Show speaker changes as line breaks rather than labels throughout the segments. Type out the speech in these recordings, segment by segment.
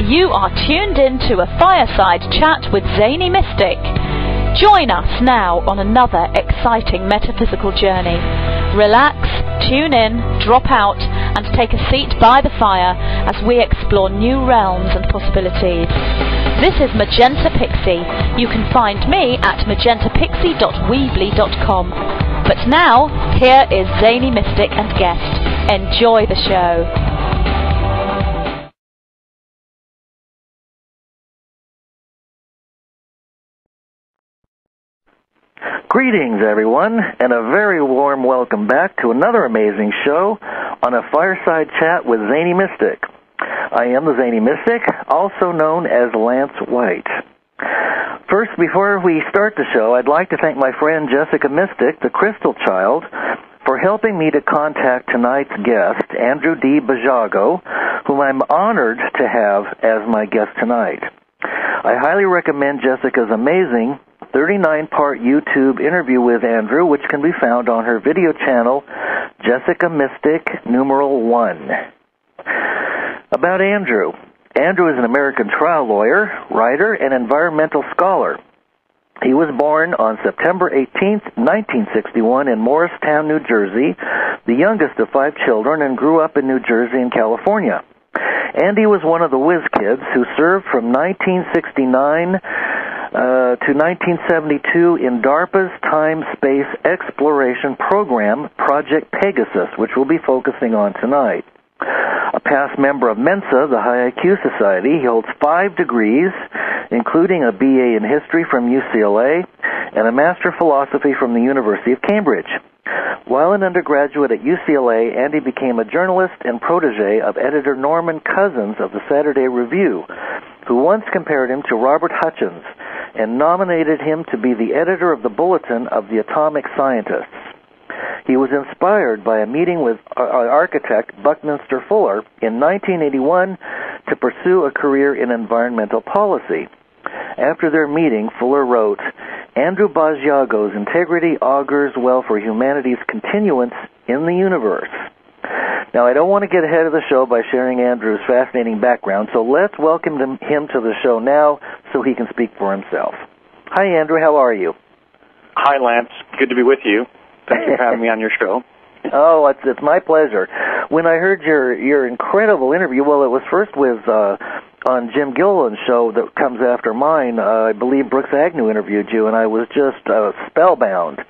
You are tuned in to a Fireside Chat with Zany Mystic. Join us now on another exciting metaphysical journey. Relax, tune in, drop out, and take a seat by the fire as we explore new realms and possibilities. This is Magenta Pixie. You can find me at magentapixie.weebly.com. But now, here is Zany Mystic and guest. Enjoy the show.
Greetings, everyone, and a very warm welcome back to another amazing show on a Fireside Chat with Zany Mystic. I am the Zany Mystic, also known as Lance White. First, before we start the show, I'd like to thank my friend Jessica Mystic, the Crystal Child, for helping me to contact tonight's guest, Andrew D. Basiago, whom I'm honored to have as my guest tonight. I highly recommend Jessica's amazing 39-part YouTube interview with Andrew, which can be found on her video channel, Jessica Mystic #1. About Andrew. Andrew is an American trial lawyer, writer, and environmental scholar. He was born on September 18, 1961 in Morristown, New Jersey, the youngest of 5 children, and grew up in New Jersey and California. Andy was one of the whiz kids who served from 1969 to 1972 in DARPA's time-space exploration program, Project Pegasus, which we'll be focusing on tonight. A past member of Mensa, the High IQ Society, he holds 5 degrees, including a BA in History from UCLA and a Master of Philosophy from the University of Cambridge. While an undergraduate at UCLA, Andy became a journalist and protege of editor Norman Cousins of the Saturday Review, who once compared him to Robert Hutchins and nominated him to be the editor of the Bulletin of the Atomic Scientists. He was inspired by a meeting with architect Buckminster Fuller in 1981 to pursue a career in environmental policy. After their meeting, Fuller wrote, "Andrew Basiago's integrity augurs well for humanity's continuance in the universe." Now, I don't want to get ahead of the show by sharing Andrew's fascinating background, so let's welcome him to the show now so he can speak for himself. Hi, Andrew. How are you?
Hi, Lance. Good to be with you. Thanks for having me on your show.
Oh, it's my pleasure. When I heard your incredible interview, well, it was first with on Jim Gilliland's show that comes after mine. I believe Brooks Agnew interviewed you, and I was just spellbound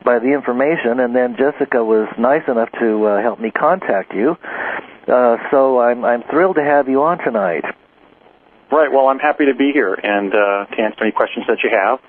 by the information. And then Jessica was nice enough to help me contact you. So I'm thrilled to have you on tonight.
Right. Well, I'm happy to be here and to answer any questions that you have.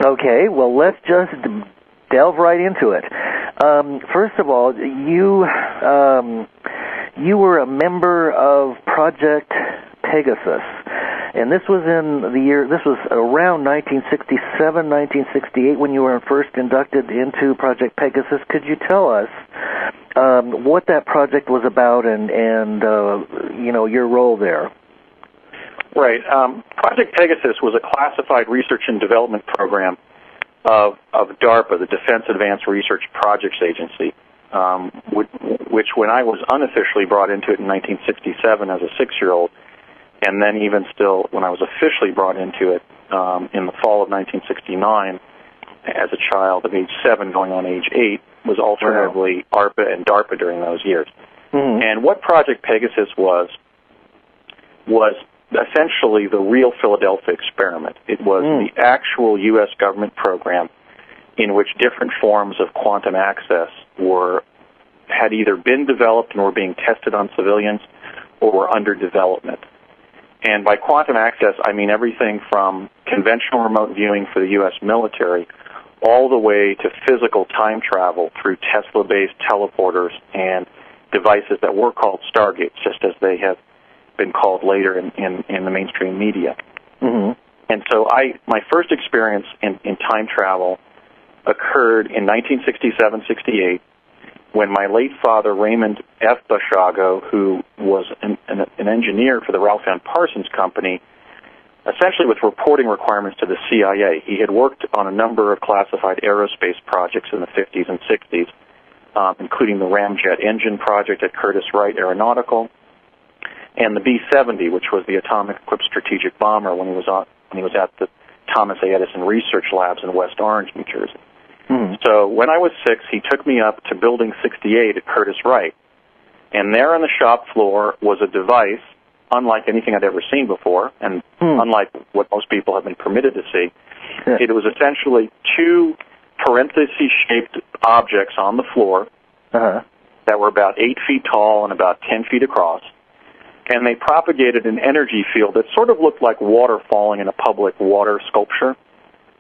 Okay. Well, let's just delve right into it. First of all, you were a member of Project Pegasus, and this was around 1967, 1968 when you were first inducted into Project Pegasus. Could you tell us what that project was about and your role there?
Right. Project Pegasus was a classified research and development program of DARPA, the Defense Advanced Research Projects Agency, which when I was unofficially brought into it in 1967 as a 6-year-old, and then even still when I was officially brought into it in the fall of 1969 as a child of age 7 going on age 8, was alternatively ARPA and DARPA during those years. Mm-hmm. And what Project Pegasus was essentially the real Philadelphia experiment. It was the actual U.S. government program in which different forms of quantum access had either been developed and were being tested on civilians or were under development. And by quantum access, I mean everything from conventional remote viewing for the U.S. military all the way to physical time travel through Tesla-based teleporters and devices that were called Stargates, just as they have been called later in the mainstream media. Mm-hmm. And so my first experience in time travel occurred in 1967-68 when my late father, Raymond F. Basiago, who was an engineer for the Ralph N. Parsons Company, essentially with reporting requirements to the CIA. He had worked on a number of classified aerospace projects in the 50s and 60s, including the Ramjet engine project at Curtiss-Wright Aeronautical, and the B-70, which was the atomic-equipped strategic bomber when he was at the Thomas A. Edison Research Labs in West Orange, New Jersey. So when I was 6, he took me up to Building 68 at Curtiss-Wright, and there on the shop floor was a device unlike anything I'd ever seen before, and unlike what most people have been permitted to see. It was essentially 2 parenthesis-shaped objects on the floor that were about 8 feet tall and about 10 feet across, and they propagated an energy field that sort of looked like water falling in a public water sculpture.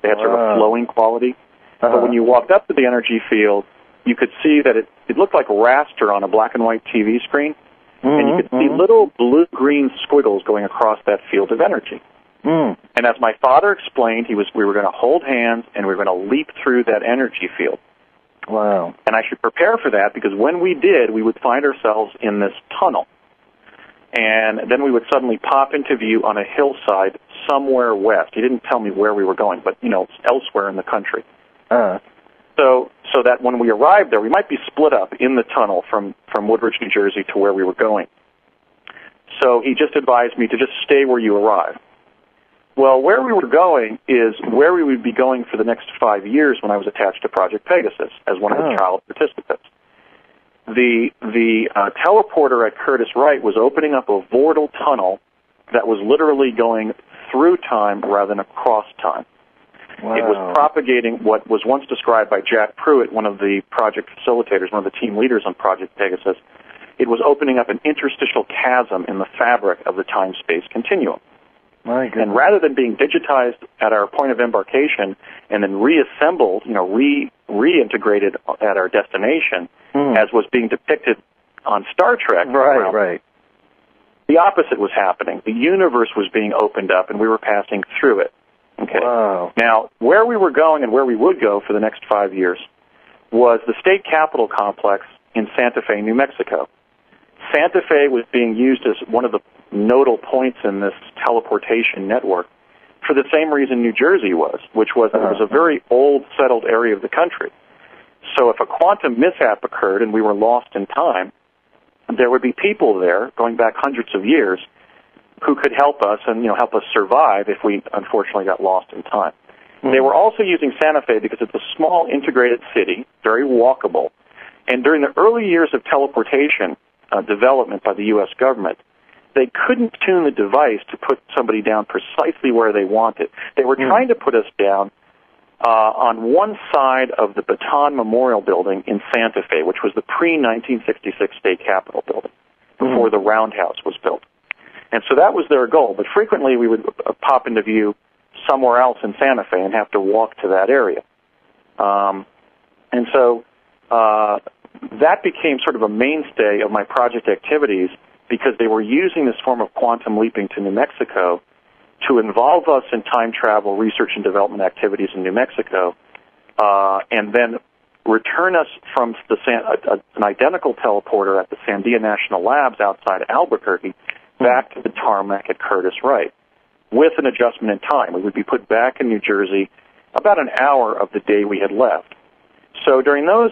They had sort of a flowing quality. But when you walked up to the energy field, you could see that it looked like raster on a black and white TV screen, and you could see little blue-green squiggles going across that field of energy. And as my father explained, we were going to hold hands and we were going to leap through that energy field.
Wow.
And I should prepare for that because when we did, we would find ourselves in this tunnel. And then we would suddenly pop into view on a hillside somewhere west. He didn't tell me where we were going, but, elsewhere in the country. So that when we arrived there, we might be split up in the tunnel from Woodbridge, New Jersey to where we were going. So he just advised me to just stay where you arrive. Well, where we were going is where we would be going for the next 5 years when I was attached to Project Pegasus as one of the child participants. The teleporter at Curtiss-Wright was opening up a vortal tunnel that was literally going through time rather than across time.
Wow.
It was propagating what was once described by Jack Pruitt, one of the project facilitators, one of the team leaders on Project Pegasus. It was opening up an interstitial chasm in the fabric of the time-space continuum.
My goodness.
And rather than being digitized at our point of embarkation and then reassembled, reintegrated at our destination, as was being depicted on Star Trek.
Right.
The opposite was happening. The universe was being opened up, and we were passing through it. Okay.
Wow.
Now, where we were going and where we would go for the next 5 years was the state capitol complex in Santa Fe, New Mexico. Santa Fe was being used as one of the nodal points in this teleportation network for the same reason New Jersey was, which was that it was a very old, settled area of the country. So if a quantum mishap occurred and we were lost in time, there would be people there, going back hundreds of years, who could help us and help us survive if we unfortunately got lost in time. They were also using Santa Fe because it's a small integrated city, very walkable, and during the early years of teleportation development by the U.S. government, they couldn't tune the device to put somebody down precisely where they wanted. They were trying to put us down on one side of the Baton Memorial Building in Santa Fe, which was the pre-1966 state capitol building, before the Roundhouse was built. And so that was their goal. But frequently we would pop into view somewhere else in Santa Fe and have to walk to that area. And so that became sort of a mainstay of my project activities because they were using this form of quantum leaping to New Mexico to involve us in time travel, research and development activities in New Mexico, and then return us from an identical teleporter at the Sandia National Labs outside Albuquerque back to the tarmac at Curtiss-Wright with an adjustment in time. We would be put back in New Jersey about an hour of the day we had left. So during those,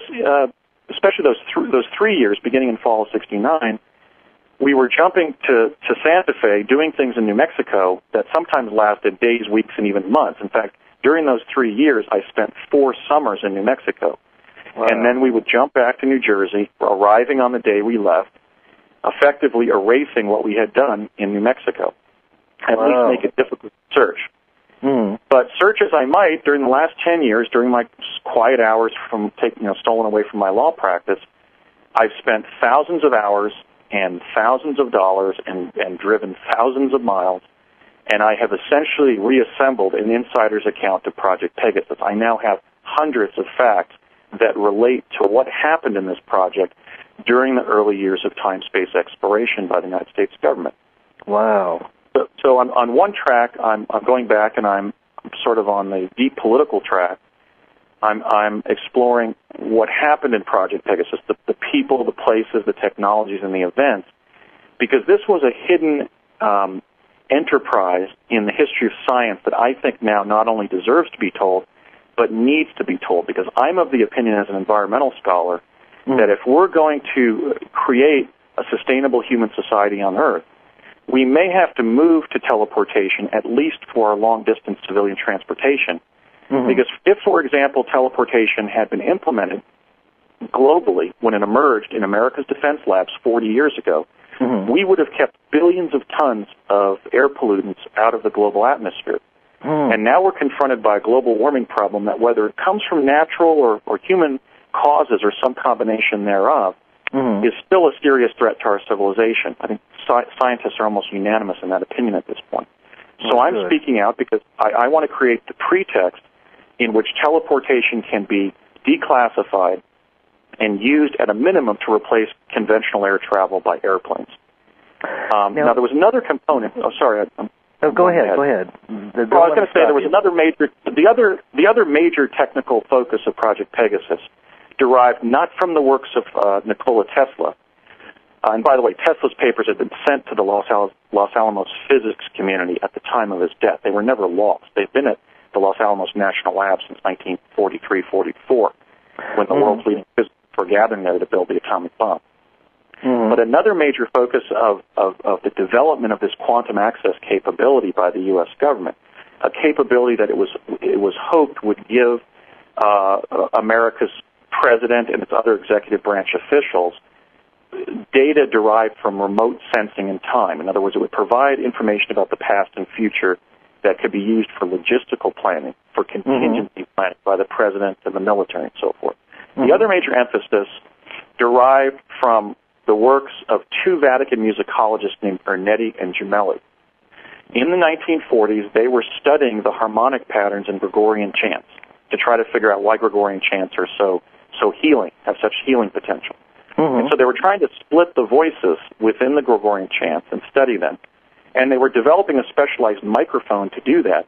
especially those 3 years, beginning in fall of '69, we were jumping to Santa Fe, doing things in New Mexico that sometimes lasted days, weeks, and even months. In fact, during those 3 years, I spent 4 summers in New Mexico. Wow. And then we would jump back to New Jersey, arriving on the day we left, effectively erasing what we had done in New Mexico, at least make it difficult to search. But search as I might, during the last 10 years, during my quiet hours from stolen away from my law practice, I've spent thousands of hours and thousands of dollars and driven thousands of miles, and I have essentially reassembled an insider's account to Project Pegasus. I now have hundreds of facts that relate to what happened in this project during the early years of time-space exploration by the United States government.
Wow.
So on one track, I'm going back and I'm sort of on the deep political track. I'm exploring what happened in Project Pegasus, the people, the places, the technologies, and the events, because this was a hidden enterprise in the history of science that I think now not only deserves to be told, but needs to be told, because I'm of the opinion as an environmental scholar that if we're going to create a sustainable human society on Earth, we may have to move to teleportation, at least for our long-distance civilian transportation, because if, for example, teleportation had been implemented globally when it emerged in America's defense labs 40 years ago, we would have kept billions of tons of air pollutants out of the global atmosphere. And now we're confronted by a global warming problem that, whether it comes from natural or human causes or some combination thereof, is still a serious threat to our civilization. I think scientists are almost unanimous in that opinion at this point. So I'm speaking out because I want to create the pretext in which teleportation can be declassified and used at a minimum to replace conventional air travel by airplanes. Now, there was another component. Oh, sorry.
Go ahead.
Well, I was going to say there was another major. The other major technical focus of Project Pegasus derived not from the works of Nikola Tesla. And by the way, Tesla's papers had been sent to the Los Alamos physics community at the time of his death. They were never lost. They've been at the Los Alamos National Lab since 1943-44, when the world's leading physicists were gathering there to build the atomic bomb. But another major focus of the development of this quantum access capability by the U.S. government, a capability that it was hoped would give America's president and its other executive branch officials data derived from remote sensing in time. In other words, it would provide information about the past and future that could be used for logistical planning, for contingency planning by the president and the military and so forth. The other major emphasis derived from the works of two Vatican musicologists named Ernetti and Gemelli. In the 1940s, they were studying the harmonic patterns in Gregorian chants to try to figure out why Gregorian chants are so healing, have such healing potential. And so they were trying to split the voices within the Gregorian chants and study them. And they were developing a specialized microphone to do that.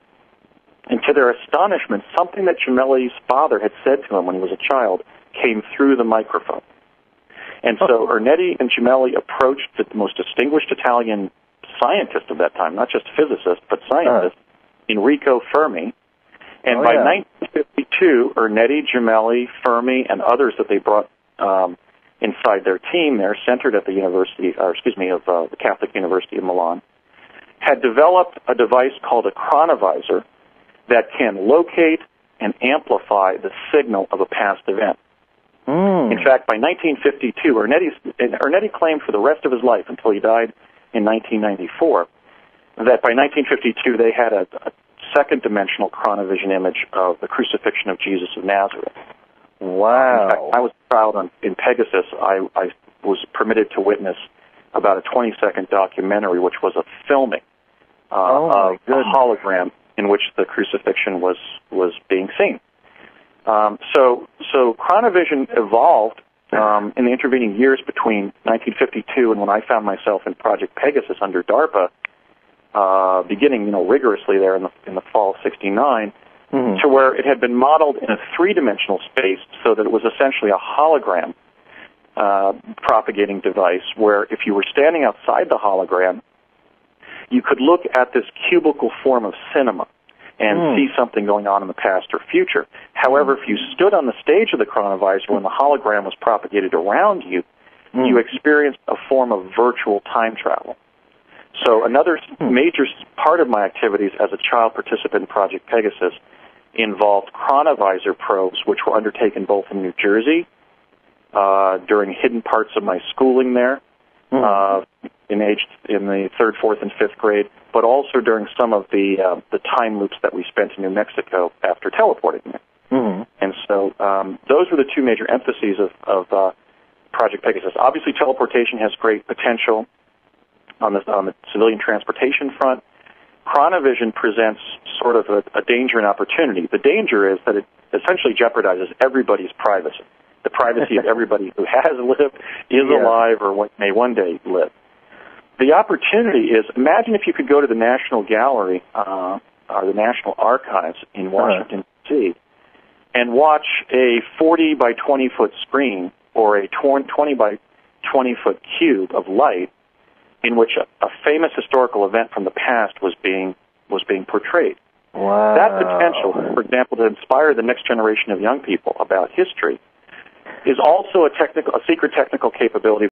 And to their astonishment, something that Gemelli's father had said to him when he was a child came through the microphone. And so Ernetti and Gemelli approached the most distinguished Italian scientist of that time, not just physicist, but scientist, Enrico Fermi. And by 1952, Ernetti, Gemelli, Fermi, and others that they brought inside their team there, centered at the the Catholic University of Milan, had developed a device called a chronovisor that can locate and amplify the signal of a past event. In fact, by 1952, Ernetti claimed for the rest of his life, until he died in 1994, that by 1952 they had a second-dimensional chronovision image of the crucifixion of Jesus of Nazareth.
Wow.
In fact, I was proud in Pegasus. I was permitted to witness about a 20-second documentary, which was a filming of a hologram in which the crucifixion was being seen. So chronovision evolved in the intervening years between 1952 and when I found myself in Project Pegasus under DARPA, beginning rigorously there in the fall of '69, to where it had been modeled in a three-dimensional space, so that it was essentially a hologram propagating device, where if you were standing outside the hologram, you could look at this cubical form of cinema and see something going on in the past or future. However, if you stood on the stage of the chronovisor when the hologram was propagated around you, you experienced a form of virtual time travel. So another major part of my activities as a child participant in Project Pegasus involved chronovisor probes, which were undertaken both in New Jersey during hidden parts of my schooling there, in the 3rd, 4th, and 5th grade, but also during some of the time loops that we spent in New Mexico after teleporting there. And so those were the two major emphases of Project Pegasus. Obviously, teleportation has great potential on the civilian transportation front. Chronovision presents sort of a danger and opportunity. The danger is that it essentially jeopardizes everybody's privacy, the privacy of everybody who has lived, is alive, or may one day live. The opportunity is, imagine if you could go to the National Gallery or the National Archives in Washington, D.C., and watch a 40 by 20 foot screen or a 20 by 20 foot cube of light in which a famous historical event from the past was being portrayed.
Wow.
That potential, for example, to inspire the next generation of young people about history, is also a secret technical capability